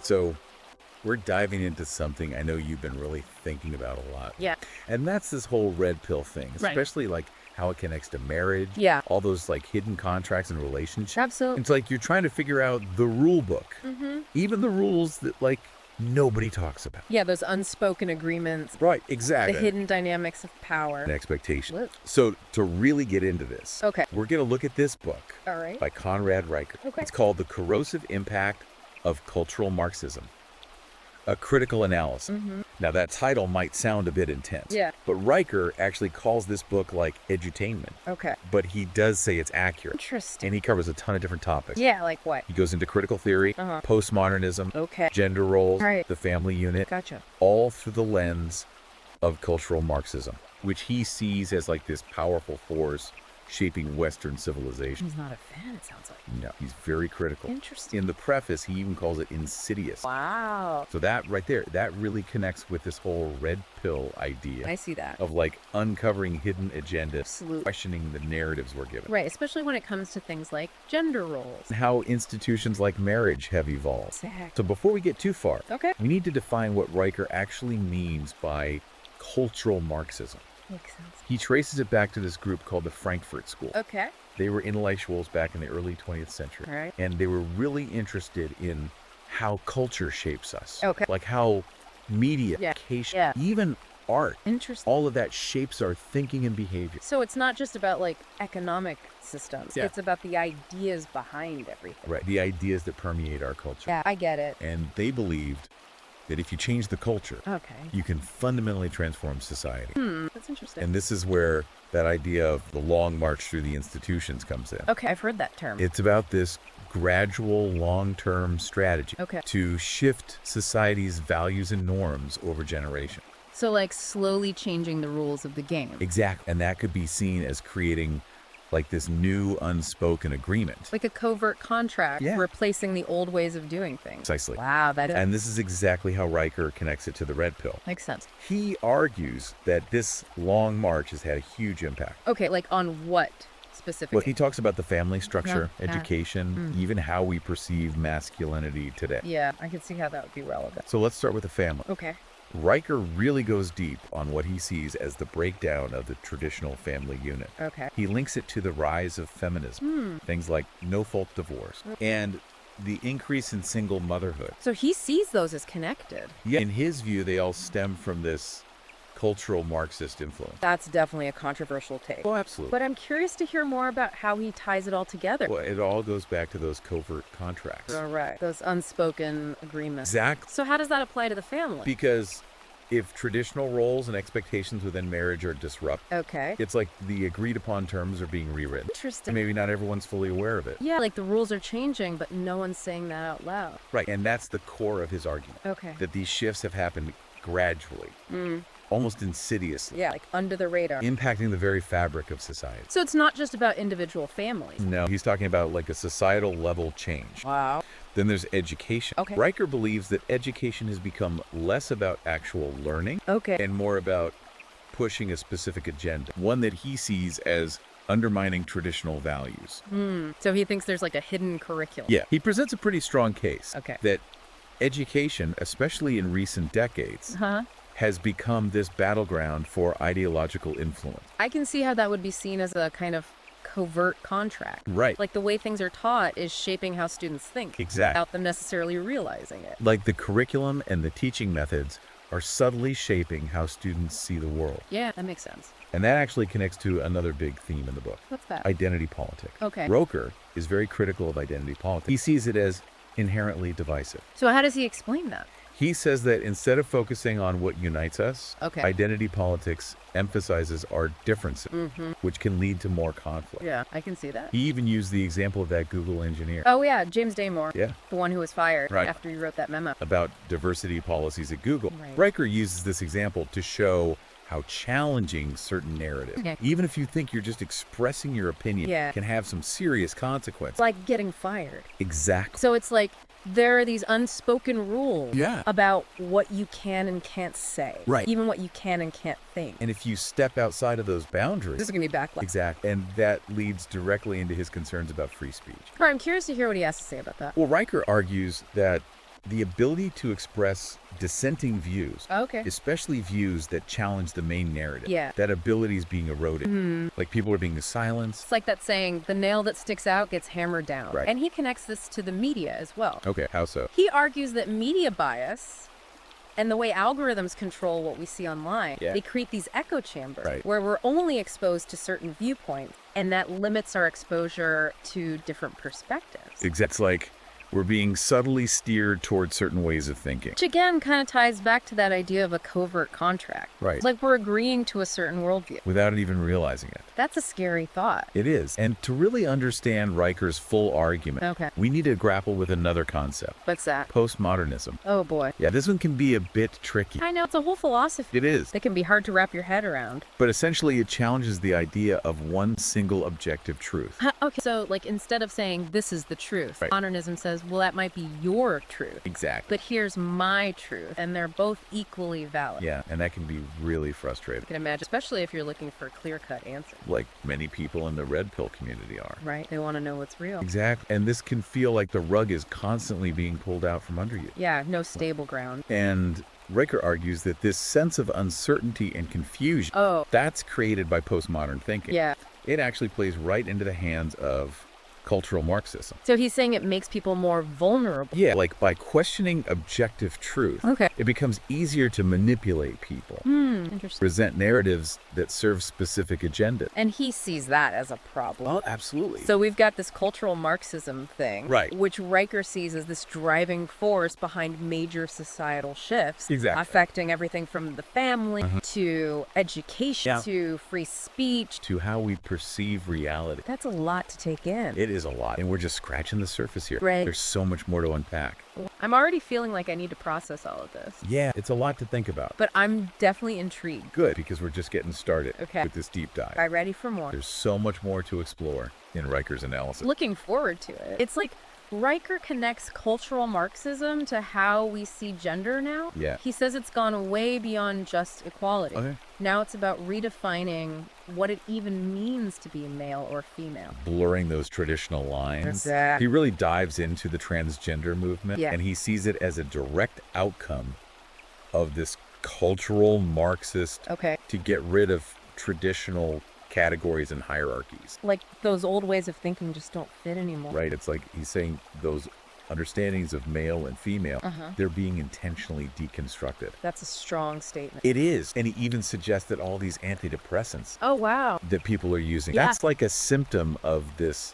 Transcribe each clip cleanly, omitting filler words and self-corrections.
So we're diving into something I know you've been really thinking about a lot. Yeah. And that's this whole red pill thing, Right. especially like how it connects to marriage. Yeah. All those like hidden contracts and relationships. Absolutely. It's like you're trying to figure out the rule book. Even the rules that like nobody talks about. Yeah, those unspoken agreements, Right, the exactly. hidden dynamics of power. And expectation. What? So to really get into this, Okay. we're going to look at this book All right. by Conrad Riker. Okay. It's called The Corrosive Impact of Cultural Marxism, a Critical Analysis. Now, that title might sound a bit intense. Yeah. But Riker actually calls this book like edutainment. Okay. But he does say it's accurate. Interesting. And he covers a ton of different topics. Yeah, like what? He goes into critical theory, postmodernism, Okay. gender roles, Right. the family unit, Gotcha. all through the lens of cultural Marxism, which he sees as like this powerful force shaping Western civilization. He's not a fan, it sounds like. No, he's very critical. Interesting. In the preface, he even calls it insidious. Wow. So that right there, that really connects with this whole red pill idea I see that. of like uncovering hidden agendas, Absolutely. questioning the narratives we're given. Right, especially when it comes to things like gender roles. And how institutions like marriage have evolved. Exactly. So before we get too far, Okay. we need to define what Riker actually means by cultural Marxism. Makes sense. He traces it back to this group called the Frankfurt School. Okay. They were intellectuals back in the early 20th century. All right. And they were really interested in how culture shapes us. Okay. Like how media, Yeah. education, Yeah. even art, Interesting. all of that shapes our thinking and behavior. So it's not just about like economic systems. Yeah. It's about the ideas behind everything. Right. The ideas that permeate our culture. Yeah, I get it. And they believed that if you change the culture, Okay. you can fundamentally transform society. That's interesting. And this is where that idea of the long march through the institutions comes in. Okay, I've heard that term. It's about this gradual, long-term strategy Okay. to shift society's values and norms over generations. So like slowly changing the rules of the game. Exactly. And that could be seen as creating like this new unspoken agreement. Like a covert contract, Yeah. replacing the old ways of doing things. Precisely. Wow, that And this is exactly how Riker connects it to the red pill. makes sense. He argues that this long march has had a huge impact. Okay, like on what specifically? Well, he talks about the family structure, Yeah. education, even how we perceive masculinity today. Yeah, I can see how that would be relevant. So let's start with the family. Okay. Riker really goes deep on what he sees as the breakdown of the traditional family unit. Okay. He links it to the rise of feminism, things like no-fault divorce, and the increase in single motherhood. So he sees those as connected. Yeah, in his view, they all stem from this cultural Marxist influence. That's definitely a controversial take. Oh, absolutely. But I'm curious to hear more about how he ties it all together. Well, it all goes back to those covert contracts. All right. Those unspoken agreements. Exactly. So how does that apply to the family? Because if traditional roles and expectations within marriage are disrupted, Okay. it's like the agreed upon terms are being rewritten. Interesting. And maybe not everyone's fully aware of it. Yeah, like the rules are changing, but no one's saying that out loud. Right. And that's the core of his argument. Okay. That these shifts have happened gradually, almost insidiously, Yeah, like under the radar. impacting the very fabric of society. So it's not just about individual families. No, he's talking about like a societal level change. Wow. Then there's education. Okay. Riker believes that education has become less about actual learning Okay. and more about pushing a specific agenda, one that he sees as undermining traditional values. So he thinks there's like a hidden curriculum. Yeah, he presents a pretty strong case Okay. that education, especially in recent decades, Huh? has become this battleground for ideological influence. I can see how that would be seen as a kind of covert contract. Right. Like the way things are taught is shaping how students think. Exactly. Without them necessarily realizing it. Like the curriculum and the teaching methods are subtly shaping how students see the world. Yeah, that makes sense. And that actually connects to another big theme in the book, What's that? identity politics. Okay. Roker is very critical of identity politics. He sees it as inherently divisive. So how does he explain that? He says that instead of focusing on what unites us, Okay. identity politics emphasizes our differences, which can lead to more conflict. Yeah, I can see that. He even used the example of that Google engineer. Oh yeah, James Damore. Yeah. The one who was fired Right. after he wrote that memo. About diversity policies at Google. Right. Riker uses this example to show how challenging certain narratives, Okay. even if you think you're just expressing your opinion, Yeah. can have some serious consequences. It's like getting fired. Exactly. So it's like there are these unspoken rules Yeah. about what you can and can't say. Right. Even what you can and can't think. And if you step outside of those boundaries, This is going to be backlash. exactly, and that leads directly into his concerns about free speech. All right, I'm curious to hear what he has to say about that. Well, Riker argues that the ability to express dissenting views, Okay. especially views that challenge the main narrative. Yeah. That ability is being eroded. Like people are being silenced. It's like that saying, the nail that sticks out gets hammered down. Right. And he connects this to the media as well. Okay, how so? He argues that media bias and the way algorithms control what we see online, they create these echo chambers where we're only exposed to certain viewpoints, and that limits our exposure to different perspectives. It's like we're being subtly steered towards certain ways of thinking. Which again kind of ties back to that idea of a covert contract. Right. It's like we're agreeing to a certain worldview. Without even realizing it. That's a scary thought. It is. And to really understand Riker's full argument, we need to grapple with another concept. What's that? Postmodernism. Oh boy. Yeah, this one can be a bit tricky. I know, it's a whole philosophy. It is. That can be hard to wrap your head around. But essentially it challenges the idea of one single objective truth. Okay, so like instead of saying this is the truth, modernism says, well, that might be your truth. Exactly. But here's my truth, and they're both equally valid. Yeah, and that can be really frustrating. You can imagine, especially if you're looking for a clear-cut answer. Like many people in the red pill community are. Right, they want to know what's real. Exactly. And this can feel like the rug is constantly being pulled out from under you. Yeah, no stable ground. And Riker argues that this sense of uncertainty and confusion, that's created by postmodern thinking. Yeah. It actually plays right into the hands of cultural Marxism. So he's saying it makes people more vulnerable. Yeah, like by questioning objective truth, it becomes easier to manipulate people. Interesting. Present narratives that serve specific agendas. And he sees that as a problem. Oh, absolutely. So we've got this cultural Marxism thing, which Riker sees as this driving force behind major societal shifts, affecting everything from the family to education to free speech to how we perceive reality. That's a lot to take in. It is a lot, and we're just scratching the surface here. Right. There's so much more to unpack. I'm already feeling like I need to process all of this. Yeah, it's a lot to think about. But I'm definitely intrigued. Good, because we're just getting started with this deep dive. I'm ready for more. There's so much more to explore in Riker's analysis. Looking forward to it. It's like Riker connects cultural Marxism to how we see gender now. Yeah. He says it's gone way beyond just equality. Now it's about redefining what it even means to be male or female. Blurring those traditional lines. Exactly. He really dives into the transgender movement, and he sees it as a direct outcome of this cultural Marxist to get rid of traditional categories and hierarchies. Like those old ways of thinking just don't fit anymore. Right. It's like he's saying those understandings of male and female, they're being intentionally deconstructed. That's a strong statement. It is. And he even suggests that all these antidepressants that people are using, that's like a symptom of this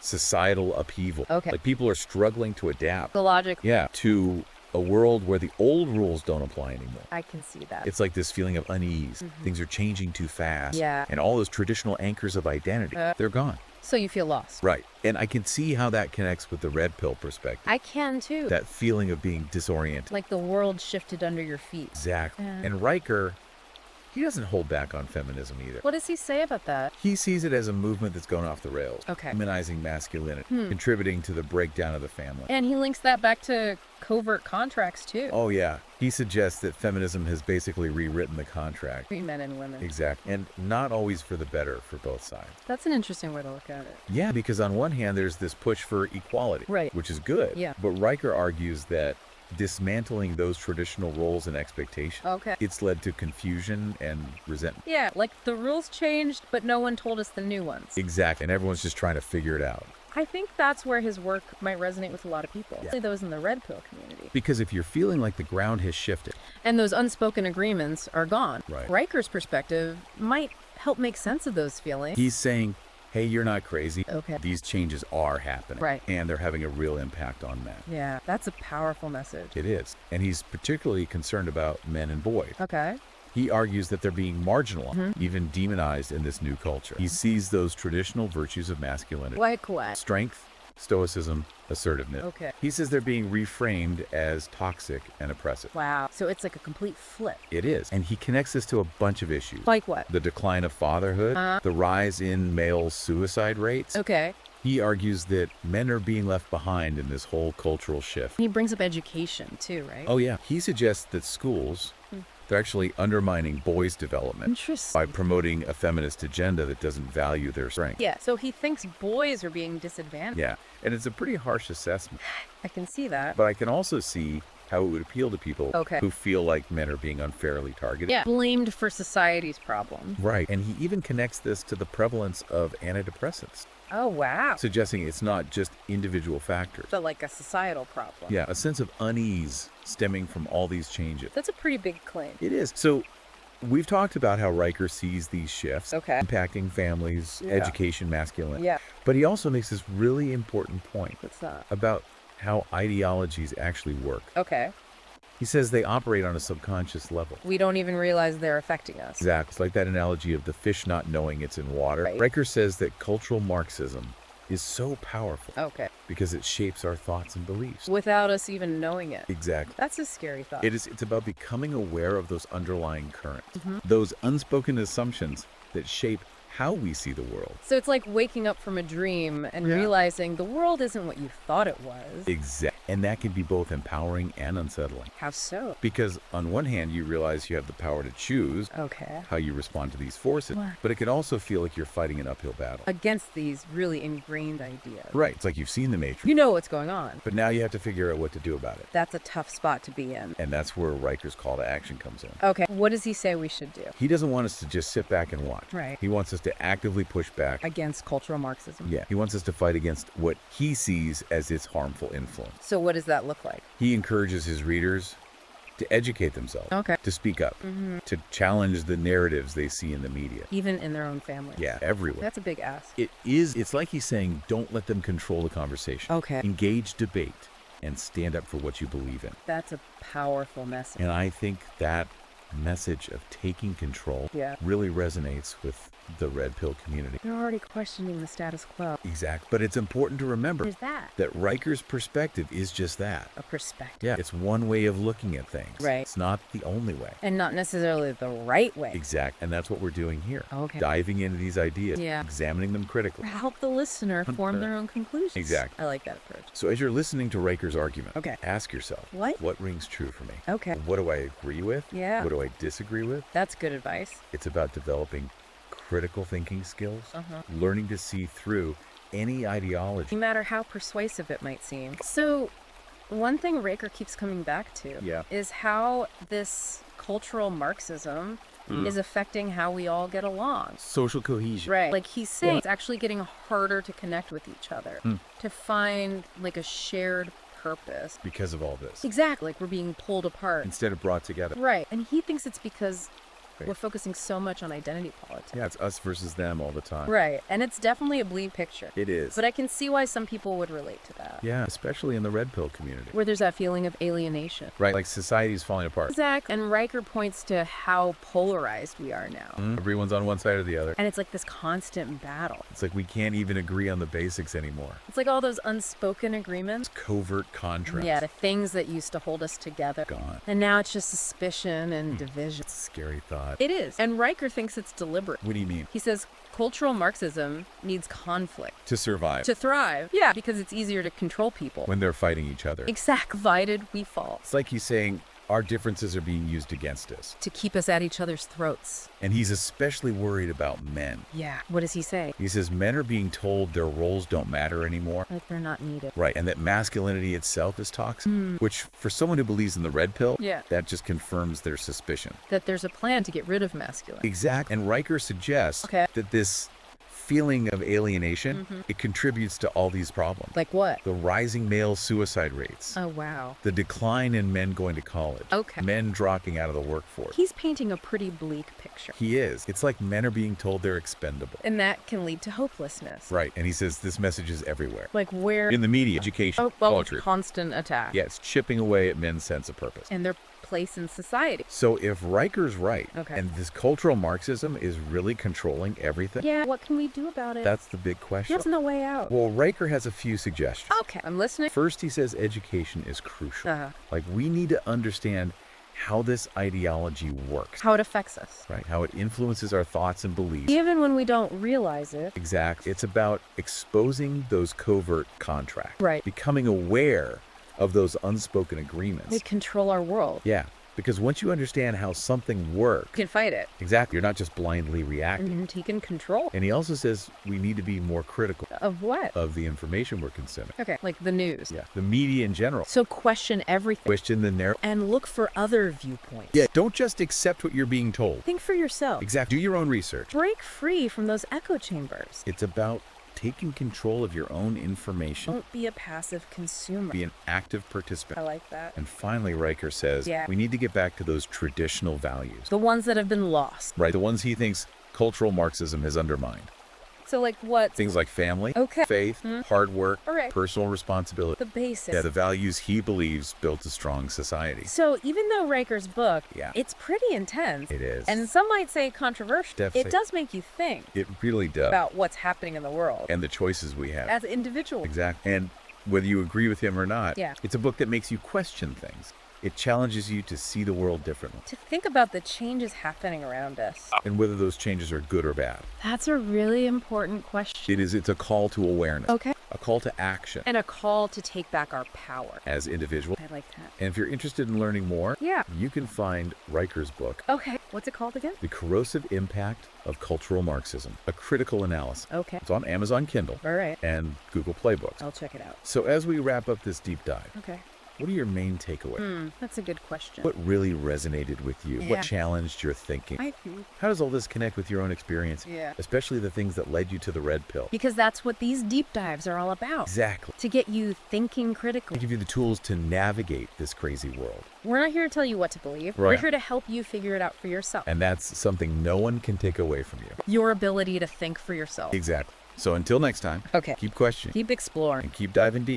societal upheaval. Like people are struggling to adapt. The logic. Yeah. To a world where the old rules don't apply anymore. I can see that. It's like this feeling of unease. Things are changing too fast. Yeah. And all those traditional anchors of identity, they're gone. So you feel lost. Right. And I can see how that connects with the red pill perspective. I can too. That feeling of being disoriented. Like the world shifted under your feet. Exactly. And Riker, he doesn't hold back on feminism either. What does he say about that? He sees it as a movement that's going off the rails. Humanizing masculinity, contributing to the breakdown of the family. And he links that back to covert contracts too. Oh yeah. He suggests that feminism has basically rewritten the contract. Between men and women. Exactly. And not always for the better for both sides. That's an interesting way to look at it. Yeah, because on one hand, there's this push for equality, which is good. Yeah. But Riker argues that dismantling those traditional roles and expectations, it's led to confusion and resentment. Yeah, like the rules changed, but no one told us the new ones. Exactly. And everyone's just trying to figure it out. I think that's where his work might resonate with a lot of people, especially those in the red pill community. Because if you're feeling like the ground has shifted and those unspoken agreements are gone, Right. Riker's perspective might help make sense of those feelings. he's saying, hey, you're not crazy. Okay. These changes are happening. Right. And they're having a real impact on men. Yeah, that's a powerful message. It is. And he's particularly concerned about men and boys. Okay. He argues that they're being marginalized, even demonized in this new culture. He sees those traditional virtues of masculinity. Like what? Strength, stoicism, assertiveness. Okay. He says they're being reframed as toxic and oppressive. Wow. So it's like a complete flip. It is. And he connects this to a bunch of issues. Like what? The decline of fatherhood, the rise in male suicide rates. Okay. He argues that men are being left behind in this whole cultural shift. He brings up education too, right? Oh, yeah. He suggests that schools They're actually undermining boys' development Interesting. by promoting a feminist agenda that doesn't value their strength. Yeah, so he thinks boys are being disadvantaged. Yeah, and it's a pretty harsh assessment. I can see that. But I can also see how it would appeal to people who feel like men are being unfairly targeted. Yeah, blamed for society's problems. Right, and he even connects this to the prevalence of antidepressants. Oh, wow. Suggesting it's not just individual factors. But like a societal problem. Yeah, a sense of unease stemming from all these changes. That's a pretty big claim. It is. So we've talked about how Riker sees these shifts impacting families, education, masculinity. Yeah. But he also makes this really important point. What's that? About how ideologies actually work. Okay. He says they operate on a subconscious level. We don't even realize they're affecting us. Exactly. It's like that analogy of the fish not knowing it's in water. Right. Riker says that cultural Marxism is so powerful because it shapes our thoughts and beliefs. Without us even knowing it. Exactly. That's a scary thought. It's about becoming aware of those underlying currents, those unspoken assumptions that shape how we see the world. So it's like waking up from a dream and realizing the world isn't what you thought it was. Exactly. And that can be both empowering and unsettling. How so? Because on one hand, you realize you have the power to choose how you respond to these forces, but it can also feel like you're fighting an uphill battle. Against these really ingrained ideas. Right. It's like you've seen the Matrix. You know what's going on. But now you have to figure out what to do about it. That's a tough spot to be in. And that's where Riker's call to action comes in. Okay. What does he say we should do? He doesn't want us to just sit back and watch. Right. He wants us to actively push back. Against cultural Marxism. Yeah. He wants us to fight against what he sees as its harmful influence. So what does that look like? He encourages his readers to educate themselves, to speak up, to challenge the narratives they see in the media. Even in their own family. Yeah, everywhere. That's a big ask. It's like he's saying, don't let them control the conversation. Okay. Engage debate and stand up for what you believe in. That's a powerful message. And I think that message of taking control really resonates with the red pill community. They're already questioning the status quo. Exactly. But it's important to remember that Riker's perspective is just that. A perspective. Yeah. It's one way of looking at things. Right. It's not the only way. And not necessarily the right way. Exactly. And that's what we're doing here. Okay. Diving into these ideas, examining them critically. Help the listener form their own conclusions. Exactly. I like that approach. So as you're listening to Riker's argument, ask yourself, what rings true for me? Okay. What do I agree with? Yeah. What do I disagree with? That's good advice. It's about developing critical thinking skills, learning to see through any ideology. No matter how persuasive it might seem. So one thing Riker keeps coming back to is how this cultural Marxism is affecting how we all get along. Social cohesion. Right. Like he's saying it's actually getting harder to connect with each other, to find like a shared purpose. Because of all this. Exactly. Like we're being pulled apart. Instead of brought together. Right. And he thinks it's because we're focusing so much on identity politics. Yeah, it's us versus them all the time. Right. And it's definitely a bleak picture. It is. But I can see why some people would relate to that. Yeah, especially in the red pill community. Where there's that feeling of alienation. Right, like society's falling apart. Exactly. And Riker points to how polarized we are now. Everyone's on one side or the other. And it's like this constant battle. It's like we can't even agree on the basics anymore. It's like all those unspoken agreements. Covert contracts. Yeah, the things that used to hold us together. Gone. And now it's just suspicion and division. It's a scary thought. It is. And Riker thinks it's deliberate. What do you mean? He says cultural Marxism needs conflict. To survive. To thrive. Yeah, because it's easier to control people. When they're fighting each other. Exactly. Divided, we fall. It's like he's saying our differences are being used against us. To keep us at each other's throats. And he's especially worried about men. Yeah. What does he say? He says men are being told their roles don't matter anymore. Like they're not needed. Right. And that masculinity itself is toxic. Which, for someone who believes in the red pill, that just confirms their suspicion. That there's a plan to get rid of masculinity. Exactly. And Riker suggests that this feeling of alienation, it contributes to all these problems. Like what? The rising male suicide rates. Oh, wow. The decline in men going to college. Okay. Men dropping out of the workforce. He's painting a pretty bleak picture. He is. It's like men are being told they're expendable. And that can lead to hopelessness. Right. And he says this message is everywhere. Like where? In the media, education, culture. Constant attack. Yeah, it's chipping away at men's sense of purpose. And their place in society. So if Riker's right, and this cultural Marxism is really controlling everything, what can we do about it? That's the big question. There's no way out. Well, Riker has a few suggestions. Okay, I'm listening. First, he says education is crucial. Like, we need to understand how this ideology works. How it affects us. Right, how it influences our thoughts and beliefs. Even when we don't realize it. Exactly. It's about exposing those covert contracts. Right. Becoming aware of those unspoken agreements. They control our world. Yeah. Because once you understand how something works, You can fight it. exactly, you're not just blindly reacting. And he can control. And he also says we need to be more critical Of what? of the information we're consuming. Okay, like the news. Yeah, the media in general. So question everything. Question the narrative. And look for other viewpoints. Yeah, don't just accept what you're being told. Think for yourself. Exactly. Do your own research. Break free from those echo chambers. It's about taking control of your own information. Don't be a passive consumer. Be an active participant. I like that. And finally, Riker says, Yeah. we need to get back to those traditional values. The ones that have been lost. Right, the ones he thinks cultural Marxism has undermined. So like what? Things like family, Okay. faith, hard work, All right. personal responsibility. The basics. Yeah, the values he believes built a strong society. So even though Riker's book, Yeah. it's pretty intense. It is. And some might say controversial. Definitely. It does make you think It really does. about what's happening in the world And the choices we have. as individuals. Exactly. And whether you agree with him or not, Yeah. it's a book that makes you question things. It challenges you to see the world differently. To think about the changes happening around us. And whether those changes are good or bad. That's a really important question. It's a call to awareness. Okay. A call to action And a call to take back our power. as individuals. I like that. And if you're interested in learning more, Yeah. you can find Riker's book, Okay. What's it called again? The Corrosive Impact of Cultural Marxism, a critical analysis. Okay. It's on Amazon Kindle All right. and Google Play Books. I'll check it out. So as we wrap up this deep dive, Okay. what are your main takeaways? That's a good question. What really resonated with you? Yeah. What challenged your thinking? I think. How does all this connect with your own experience? Yeah. Especially the things that led you to the red pill. Because that's what these deep dives are all about. Exactly. To get you thinking To critically. give you the tools to navigate this crazy world. We're not here to tell you what to believe. Right. We're here to help you figure it out for yourself. And that's something no one can take away from you. Your ability to think for yourself. Exactly. So until next time, Okay. keep questioning Keep exploring. and keep diving deep.